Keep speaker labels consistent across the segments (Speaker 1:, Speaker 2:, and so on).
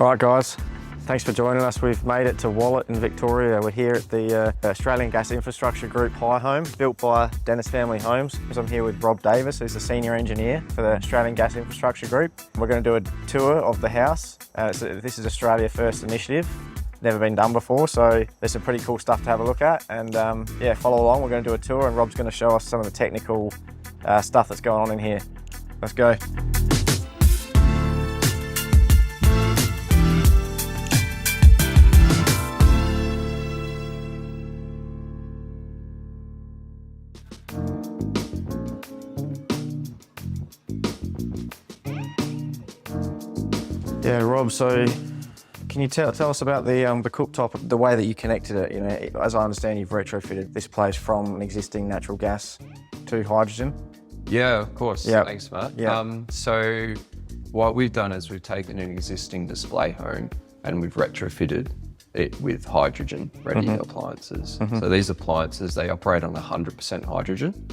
Speaker 1: All right, guys, thanks for joining us. We've made it to Wollert in Victoria. We're here at the Australian Gas Infrastructure Group HyHome, built by Dennis Family Homes. I'm here with Rob Davis, who's the Senior Engineer for the Australian Gas Infrastructure Group. We're going to do a tour of the house. This is Australia First initiative. Never been done before, so there's some pretty cool stuff to have a look at. And yeah, follow along. We're going to do a tour and Rob's going to show us some of the technical stuff that's going on in here. Let's go. Yeah, Rob, so can you tell us about the cooktop, the way that you connected it? You know, as I understand, you've retrofitted this place from an existing natural gas to hydrogen.
Speaker 2: Yeah, of course.
Speaker 1: Yep.
Speaker 2: Thanks, Matt.
Speaker 1: Yep.
Speaker 2: So what we've done is we've taken an existing display home and we've retrofitted it with hydrogen-ready appliances. So these appliances, they operate on 100% hydrogen.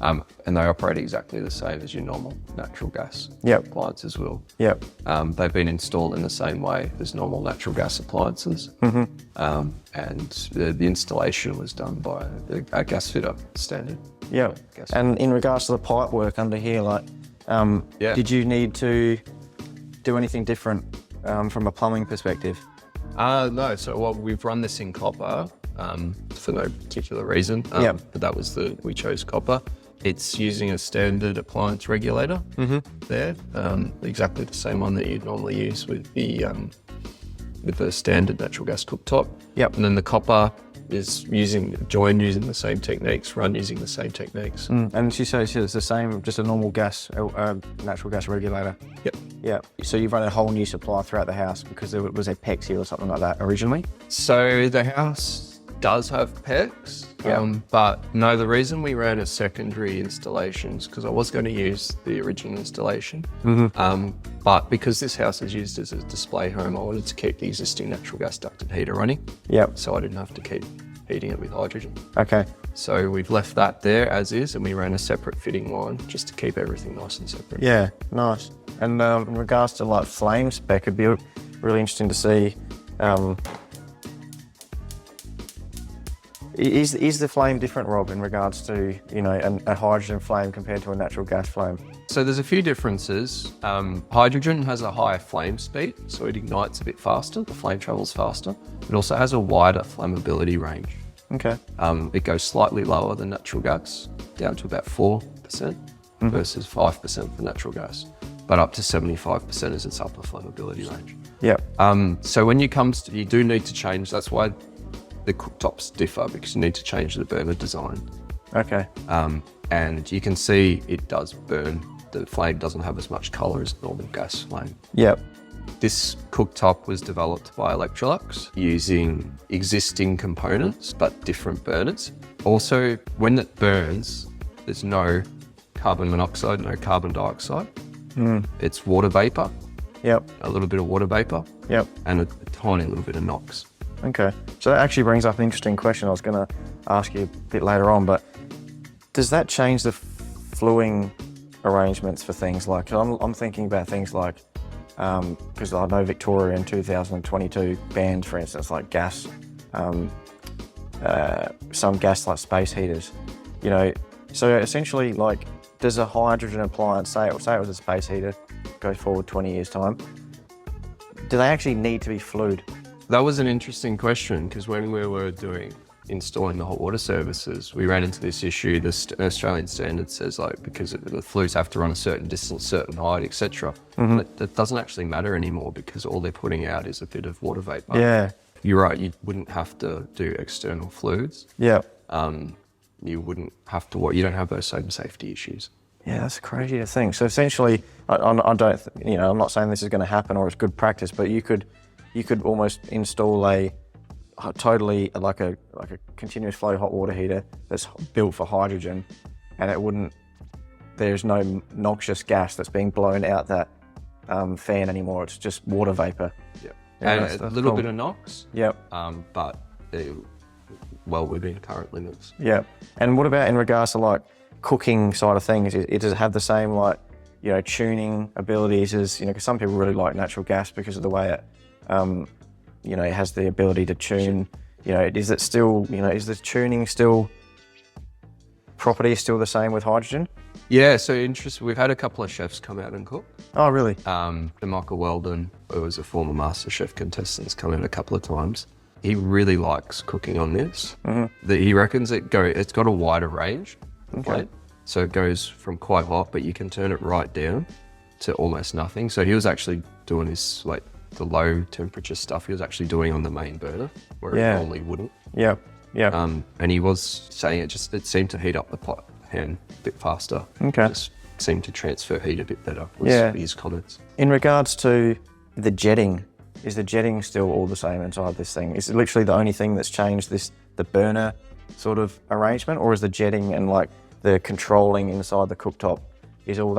Speaker 2: And they operate exactly the same as your normal natural gas appliances will.
Speaker 1: Yep.
Speaker 2: They've been installed in the same way as normal natural gas appliances. And the installation was done by a gas fitter standard.
Speaker 1: Yeah. And in regards to the pipe work under here, like, did you need to do anything different from a plumbing perspective?
Speaker 2: No, so we've run this in copper for no particular reason. But that was we chose copper. It's using a standard appliance regulator there, exactly the same one that you'd normally use with the standard natural gas cooktop. Yep. And then the copper is joined using the same techniques, run using the same techniques.
Speaker 1: And she says it's the same, just a normal gas, natural gas regulator.
Speaker 2: Yep.
Speaker 1: Yeah. So you've run a whole new supply throughout the house because there was a PEX here or something like that originally?
Speaker 2: So the house does have PEX, but no, the reason we ran a secondary installation is because I was going to use the original installation, but because this house is used as a display home, I wanted to keep the existing natural gas ducted heater running. Yep. So I didn't have to keep heating it with hydrogen. Okay. So we've left that there as is, and we ran a separate fitting line just to keep everything nice and separate.
Speaker 1: Yeah, nice. And in regards to like flame spec, it'd be really interesting to see. Is the flame different, Rob, in regards to, you know, a hydrogen flame compared to a natural gas flame?
Speaker 2: So there's a few differences. Hydrogen has a higher flame speed, so it ignites a bit faster, the flame travels faster. It also has a wider flammability range. Okay. It goes slightly lower than natural gas, down to about 4% versus 5% for natural gas, but up to 75% is its upper flammability range. Yep. So when you do need to change, that's why the cooktops differ, because you need to change the burner design. Okay. And you can see it does burn. The flame doesn't have as much colour as a normal gas flame. Yep. This cooktop was developed by Electrolux using existing components, but different burners. Also, when it burns, there's no carbon monoxide, no carbon dioxide. It's water vapour. Yep. A little bit of water vapour. Yep. And a tiny little bit of NOx. Okay, so that actually brings up an interesting question I was going to ask you a bit later on, but does that change the fluing arrangements for things like, I'm thinking about things like, because I know Victoria in 2022 banned, for instance, like gas, some gas like space heaters, you know, so essentially like, does a hydrogen appliance, say it was a space heater, goes forward 20 years time, do they actually need to be flued? That was an interesting question, because when we were installing the hot water services, we ran into this issue. The Australian standard says, like, because the flues have to run a certain distance, certain height, etc. That doesn't actually matter anymore, because all they're putting out is a bit of water vapour. Yeah. You're right, you wouldn't have to do external fluids. Yeah. You wouldn't have to, you don't have those same safety issues. Yeah, that's crazy to think. So essentially, I don't, you know, I'm not saying this is going to happen or it's good practice, but you could almost install a like a continuous flow hot water heater that's built for hydrogen, and there's no noxious gas that's being blown out that fan anymore. It's just water vapour. Yep. Yeah, and a little bit of NOx. Yep. But well within current limits. Yep. And what about in regards to like cooking side of things? Does it have the same like
Speaker 1: you know, tuning abilities as, you know, because some people really like natural gas because of the way it, you know, it has the ability to tune. You know, is it still, you know, is the tuning still, property still the same with hydrogen?
Speaker 2: Yeah, so interesting. We've had a couple of chefs come out and cook.
Speaker 1: Oh, really?
Speaker 2: Michael Weldon, who was a former MasterChef contestant, has come in a couple of times. He really likes cooking on this. He reckons it's got a wider range. Okay. So it goes from quite hot, but you can turn it right down to almost nothing. So he was actually doing his, like, the low temperature stuff he was actually doing on the main burner, where it normally wouldn't. Yeah. And he was saying it seemed to heat up the pot pan a bit faster. Okay. Just seemed to transfer heat a bit better, was his comments.
Speaker 1: In regards to the jetting, is the jetting still all the same inside this thing? Is it literally the only thing that's changed the burner sort of arrangement, or is the jetting and like the controlling inside the cooktop, has all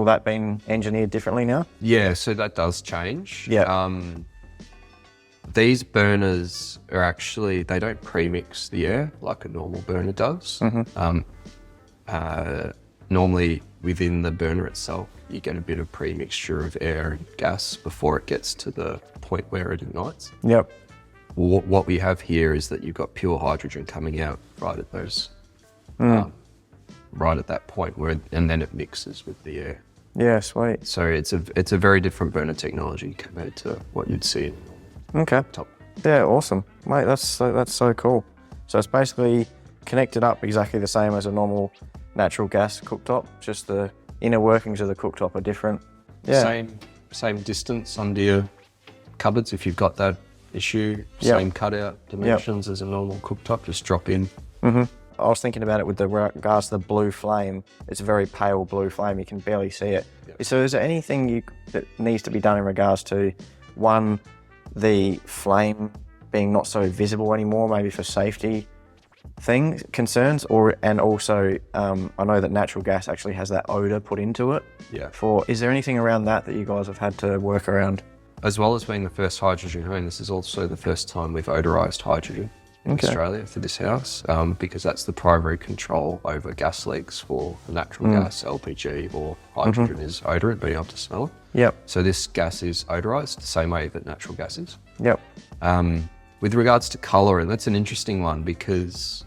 Speaker 1: that been engineered differently now?
Speaker 2: Yeah, so that does change.
Speaker 1: Yeah.
Speaker 2: These burners are actually, they don't pre-mix the air like a normal burner does. Normally within the burner itself, you get a bit of pre-mixture of air and gas before it gets to the point where it ignites.
Speaker 1: Yep.
Speaker 2: What we have here is that you've got pure hydrogen coming out right at those, right at that point and then it mixes with the air.
Speaker 1: Yeah, sweet.
Speaker 2: So it's a very different burner technology compared to what you'd see in top.
Speaker 1: Yeah, awesome, mate. That's so cool. So it's basically connected up exactly the same as a normal natural gas cooktop. Just the inner workings of the cooktop are different. Yeah.
Speaker 2: Same distance under your cupboards if you've got that issue. Same cutout dimensions as a normal cooktop. Just drop in.
Speaker 1: I was thinking about it with regards to the blue flame. It's a very pale blue flame. You can barely see it. So is there anything that needs to be done in regards to, one, the flame being not so visible anymore, maybe for safety concerns, and also I know that natural gas actually has that odor put into it.
Speaker 2: Yeah.
Speaker 1: Is there anything around that you guys have had to work around?
Speaker 2: As well as being the first hydrogen home, this is also the first time we've odorized hydrogen in Australia for this house, because that's the primary control over gas leaks for natural gas, LPG or hydrogen is odorant, being able to smell it.
Speaker 1: Yep.
Speaker 2: So this gas is odorized the same way that natural gas is.
Speaker 1: Yep.
Speaker 2: With regards to colour, and that's an interesting one because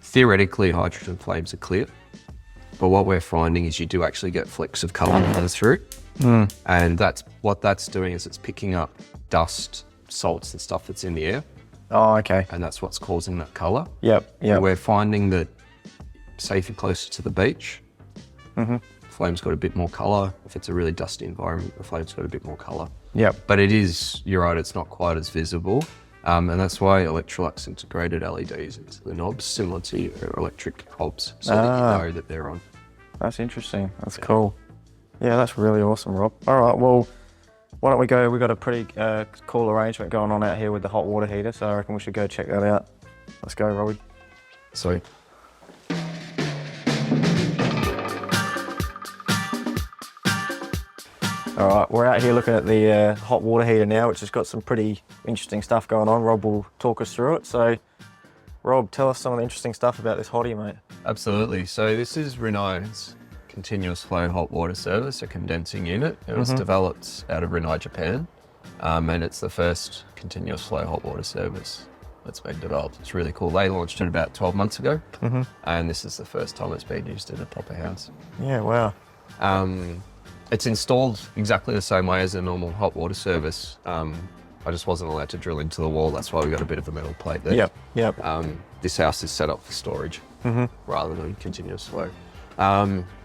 Speaker 2: theoretically hydrogen flames are clear, but what we're finding is you do actually get flecks of colour coming through. And what that's doing is it's picking up dust, salts and stuff that's in the air.
Speaker 1: Oh, okay.
Speaker 2: And that's what's causing that colour.
Speaker 1: Yep.
Speaker 2: We're finding that, say if you're closer to the beach, flame's got a bit more colour. If it's a really dusty environment, the flame's got a bit more colour.
Speaker 1: Yep.
Speaker 2: But you're right, it's not quite as visible. And that's why Electrolux integrated LEDs into the knobs, similar to your electric hobs, so that you know that they're on.
Speaker 1: That's interesting. That's cool. Yeah, that's really awesome, Rob. All right, well, why don't we go? We've got a pretty cool arrangement going on out here with the hot water heater, so I reckon we should go check that out. Let's go, Robbie.
Speaker 2: Sweet.
Speaker 1: All right, we're out here looking at the hot water heater now, which has got some pretty interesting stuff going on. Rob will talk us through it. So, Rob, tell us some of the interesting stuff about this hottie, mate.
Speaker 2: Absolutely. So this is Rinnai's continuous flow hot water service, a condensing unit. It was developed out of Rinnai, Japan, and it's the first continuous flow hot water service that's been developed. It's really cool. They launched it about 12 months ago, and this is the first time it's been used in a proper house.
Speaker 1: Yeah, wow.
Speaker 2: It's installed exactly the same way as a normal hot water service. I just wasn't allowed to drill into the wall. That's why we got a bit of a metal plate there.
Speaker 1: Yep.
Speaker 2: This house is set up for storage rather than continuous flow.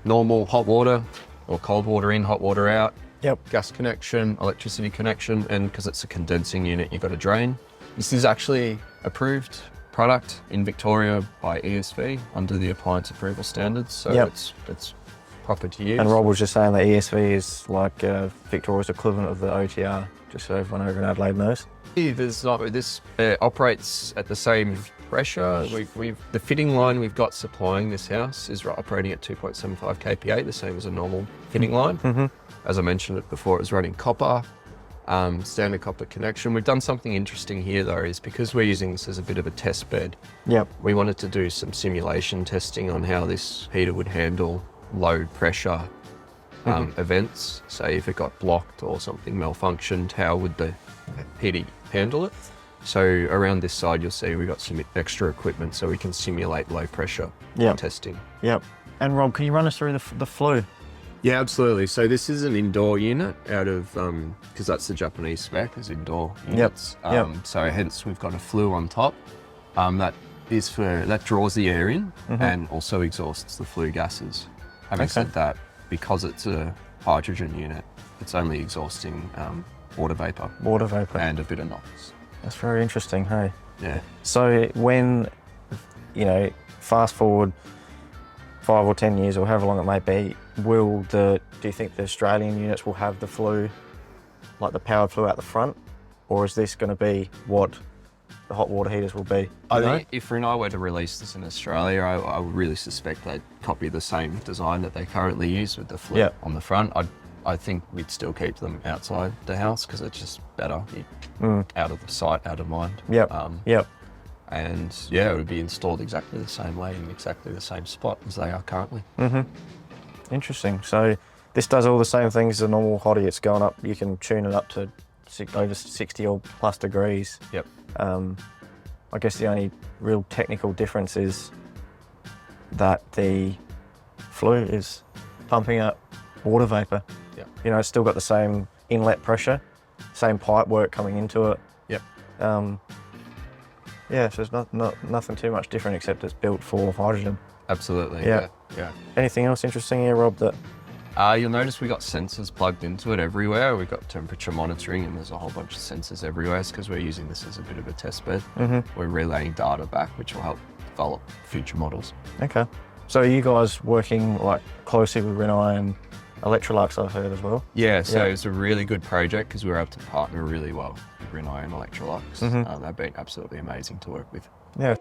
Speaker 2: Normal hot water or cold water in, hot water out.
Speaker 1: Yep.
Speaker 2: Gas connection, electricity connection, and because it's a condensing unit, you've got a drain. This is actually approved product in Victoria by ESV under the appliance approval standards. So it's proper to use.
Speaker 1: And Rob was just saying that ESV is like Victoria's equivalent of the OTR, just so everyone over in Adelaide knows.
Speaker 2: This operates at the same pressure. The fitting line we've got supplying this house is operating at 2.75 kPa, the same as a normal fitting line. As I mentioned it before, it was running copper, standard copper connection. We've done something interesting here though, is because we're using this as a bit of a test bed. We wanted to do some simulation testing on how this heater would handle low pressure events. Say if it got blocked or something malfunctioned, how would the heating handle it? So around this side, you'll see we've got some extra equipment so we can simulate low pressure testing.
Speaker 1: Yep. And Rob, can you run us through the flue?
Speaker 2: Yeah, absolutely. So this is an indoor unit out of, because that's the Japanese spec, is indoor units. So hence we've got a flue on top. That draws the air in and also exhausts the flue gases. Having said that, because it's a hydrogen unit, it's only exhausting water vapor.
Speaker 1: Water vapor.
Speaker 2: And a bit of NOx.
Speaker 1: That's very interesting, hey?
Speaker 2: Yeah.
Speaker 1: So when, fast forward 5 or 10 years or however long it may be, do you think the Australian units will have the flue, like the powered flue out the front? Or is this going to be what the hot water heaters will be?
Speaker 2: I think if Rinnai were to release this in Australia, I would really suspect they'd copy the same design that they currently use with the flue on the front. I think we'd still keep them outside the house because it's just better. Out of the sight, out of mind. And yeah, it would be installed exactly the same way in exactly the same spot as they are currently.
Speaker 1: Interesting. So this does all the same things as a normal hottie. It's going up, you can tune it up to over 60 or plus degrees.
Speaker 2: Yep.
Speaker 1: I guess the only real technical difference is that the flue is pumping out water vapor.
Speaker 2: Yep.
Speaker 1: It's still got the same inlet pressure, same pipe work coming into it.
Speaker 2: Yep.
Speaker 1: So there's nothing too much different except it's built for hydrogen.
Speaker 2: Absolutely.
Speaker 1: Yeah. Anything else interesting here, Rob?
Speaker 2: You'll notice we got sensors plugged into it everywhere. We've got temperature monitoring and there's a whole bunch of sensors everywhere because we're using this as a bit of a test bed. We're relaying data back, which will help develop future models.
Speaker 1: Okay. So are you guys working closely with Rinnai and Electrolux, I've heard as well?
Speaker 2: Yeah, so it's a really good project because we were able to partner really well with Rinnai and Electrolux. They've been absolutely amazing to work with.
Speaker 1: Yeah.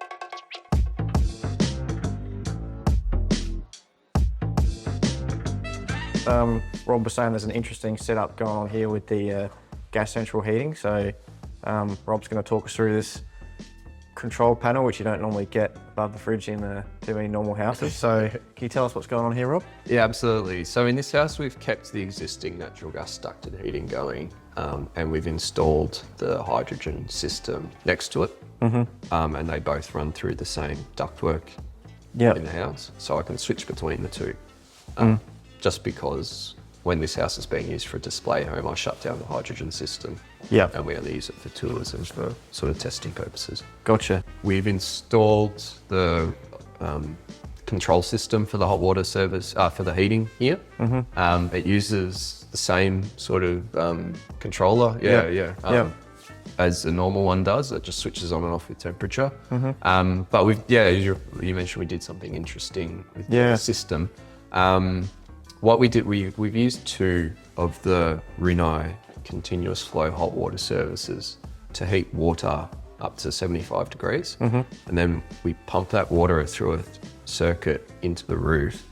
Speaker 1: Rob was saying there's an interesting setup going on here with the gas central heating. So Rob's going to talk us through this control panel, which you don't normally get above the fridge in too many normal houses. So can you tell us what's going on here, Rob?
Speaker 2: Yeah, absolutely. So in this house, we've kept the existing natural gas ducted heating going, and we've installed the hydrogen system next to it. And they both run through the same ductwork in the house. So I can switch between the two. Just because when this house is being used for a display home, I shut down the hydrogen system. And we only use it for tours and for sort of testing purposes.
Speaker 1: Gotcha.
Speaker 2: We've installed the control system for the hot water service, for the heating here. It uses the same sort of controller. As a normal one does. It just switches on and off with temperature. But you mentioned we did something interesting with the system. What we did, we've used 2 of the Rinnai continuous flow hot water services to heat water up to 75 degrees. And then we pump that water through a circuit into the roof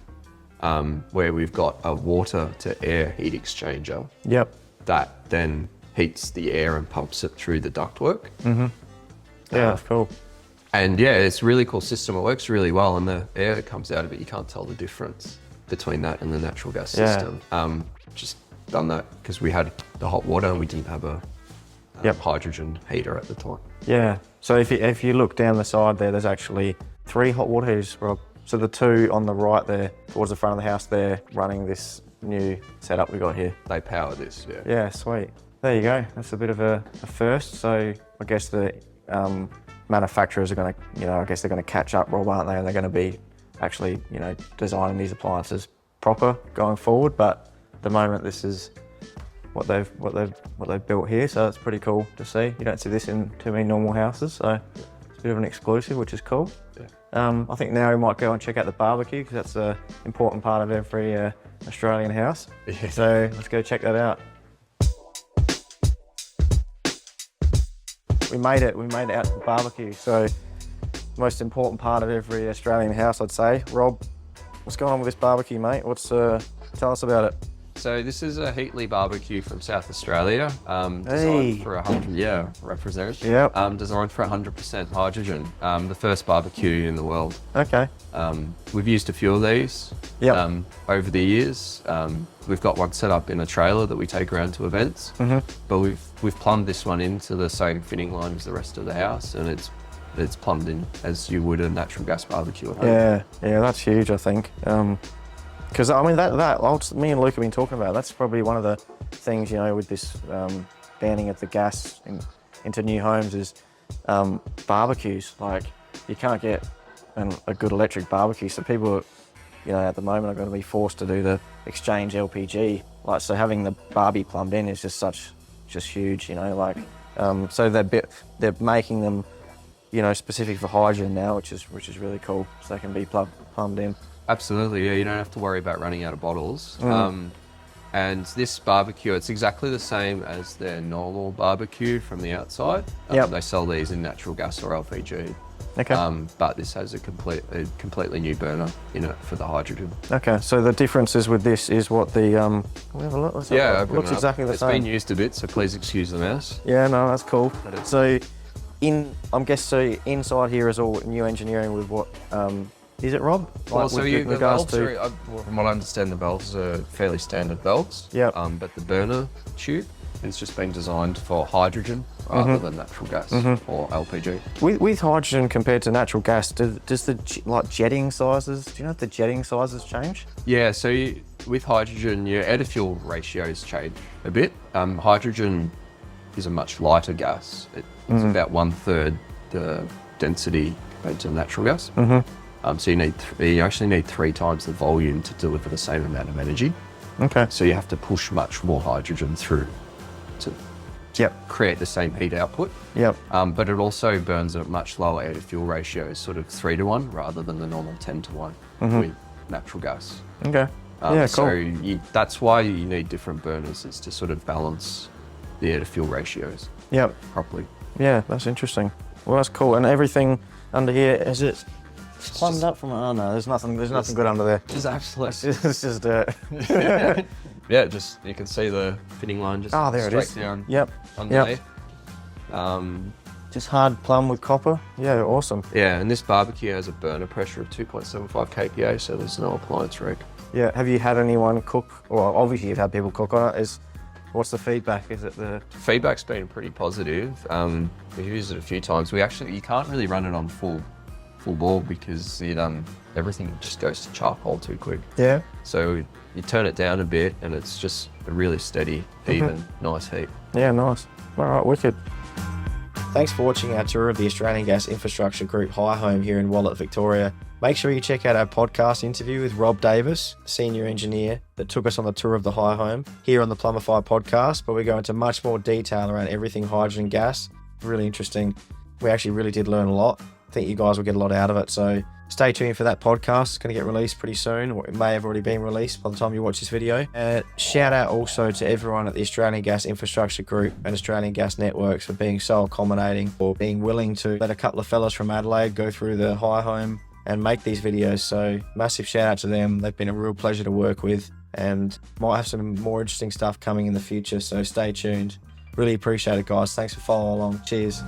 Speaker 2: where we've got a water to air heat exchanger that then heats the air and pumps it through the ductwork.
Speaker 1: That's cool.
Speaker 2: And it's a really cool system. It works really well, and the air that comes out of it, you can't tell the difference between that and the natural gas system. Just done that because we had the hot water and we didn't have a hydrogen heater at the time. Yeah.
Speaker 1: So if you look down the side there's actually 3 hot water heaters, Rob. So the 2 on the right there, towards the front of the house, they're running this new setup we got here.
Speaker 2: They power this,
Speaker 1: Yeah, sweet. There you go. That's a bit of a first. So I guess the manufacturers are going to, I guess they're going to catch up, Rob, aren't they? And they're going to be actually, designing these appliances proper going forward. But at the moment, this is what they've built here. So it's pretty cool to see. You don't see this in too many normal houses. So it's a bit of an exclusive, which is cool. I think now we might go and check out the barbecue because that's an important part of every Australian house. So let's go check that out. We made it out to the barbecue. So most important part of every Australian house, I'd say. Rob, what's going on with this barbecue, mate? Tell us about it.
Speaker 2: So this is a Heatley barbecue from South Australia, designed for 100, representative.
Speaker 1: Yep.
Speaker 2: Designed for 100% hydrogen, the first barbecue in the world.
Speaker 1: Okay.
Speaker 2: We've used a few of these over the years. We've got one set up in a trailer that we take around to events, but we've plumbed this one into the same fitting line as the rest of the house, and it's plumbed in as you would a natural gas barbecue at home.
Speaker 1: Yeah, that's huge, I think. Because I mean, me and Luke have been talking about, that's probably one of the things, you know, with this banning of the gas into new homes is barbecues. Like, you can't get a good electric barbecue, so people, you know, at the moment are going to be forced to do the exchange LPG. Like, so having the barbie plumbed in is just huge, you know, like, so they're making them, you know, specific for hydrogen now, which is really cool, so they can be plumbed in.
Speaker 2: Absolutely, yeah, you don't have to worry about running out of bottles. And this barbecue, it's exactly the same as their normal barbecue from the outside. They sell these in natural gas or LPG.
Speaker 1: Okay.
Speaker 2: But this has a completely new burner in it for the hydrogen.
Speaker 1: Okay, so the differences with this is what the, we have a look, it looks exactly the same.
Speaker 2: It's been used a bit, so please excuse the mess.
Speaker 1: Yeah, no, that's cool. So, inside here is all new engineering with what, is it, Rob?
Speaker 2: Well, so the valves are, from what I understand, the valves are fairly standard valves.
Speaker 1: Yeah.
Speaker 2: But the burner tube has just been designed for hydrogen rather than natural gas or LPG.
Speaker 1: With hydrogen compared to natural gas, does the jetting sizes? Do you know if the jetting sizes change?
Speaker 2: Yeah. So with hydrogen, your air to fuel ratios change a bit. Hydrogen is a much lighter gas. It's about 1/3 the density compared to natural gas. So you actually need 3 times the volume to deliver the same amount of energy.
Speaker 1: Okay.
Speaker 2: So you have to push much more hydrogen through to create the same heat output.
Speaker 1: Yep.
Speaker 2: But it also burns at much lower air to fuel ratios, sort of 3-to-1 rather than the normal 10-to-1 with natural gas.
Speaker 1: Okay. Yeah, cool.
Speaker 2: So that's why you need different burners, is to sort of balance the air to fuel ratios properly. Yeah,
Speaker 1: that's interesting. Well, that's cool. And everything under here, is it plumbed up from? Oh no, there's nothing good under there.
Speaker 2: Just absolutely.
Speaker 1: It's just dirt.
Speaker 2: Yeah, just you can see the fitting line just
Speaker 1: there it is.
Speaker 2: down.
Speaker 1: Yep.
Speaker 2: Underneath.
Speaker 1: Just hard plumb with copper. Yeah, awesome.
Speaker 2: Yeah, and this barbecue has a burner pressure of 2.75 kPa, so there's no appliance rig.
Speaker 1: Yeah. Have you had anyone cook? Well, obviously you've had people cook on it. What's the feedback? Is it the
Speaker 2: feedback's been pretty positive? We've used it a few times. You can't really run it on full bore because everything just goes to charcoal too quick. Yeah. So you turn it down a bit and it's just a really steady, even, nice heat.
Speaker 1: Yeah, nice. All right, wicked. Thanks for watching our tour of the Australian Gas Infrastructure Group HyHome here in Wollert, Victoria. Make sure you check out our podcast interview with Rob Davis, senior engineer that took us on the tour of the HyHome here on the Plumbify podcast, but we go into much more detail around everything hydrogen gas. Really interesting. We actually really did learn a lot. I think you guys will get a lot out of it, so stay tuned for that podcast. It's going to get released pretty soon, or it may have already been released by the time you watch this video. Shout out also to everyone at the Australian Gas Infrastructure Group and Australian Gas Networks for being so accommodating, or being willing to let a couple of fellas from Adelaide go through the HyHome and make these videos. So massive shout out to them. They've been a real pleasure to work with, and might have some more interesting stuff coming in the future, so stay tuned. Really appreciate it, guys. Thanks for following along. Cheers.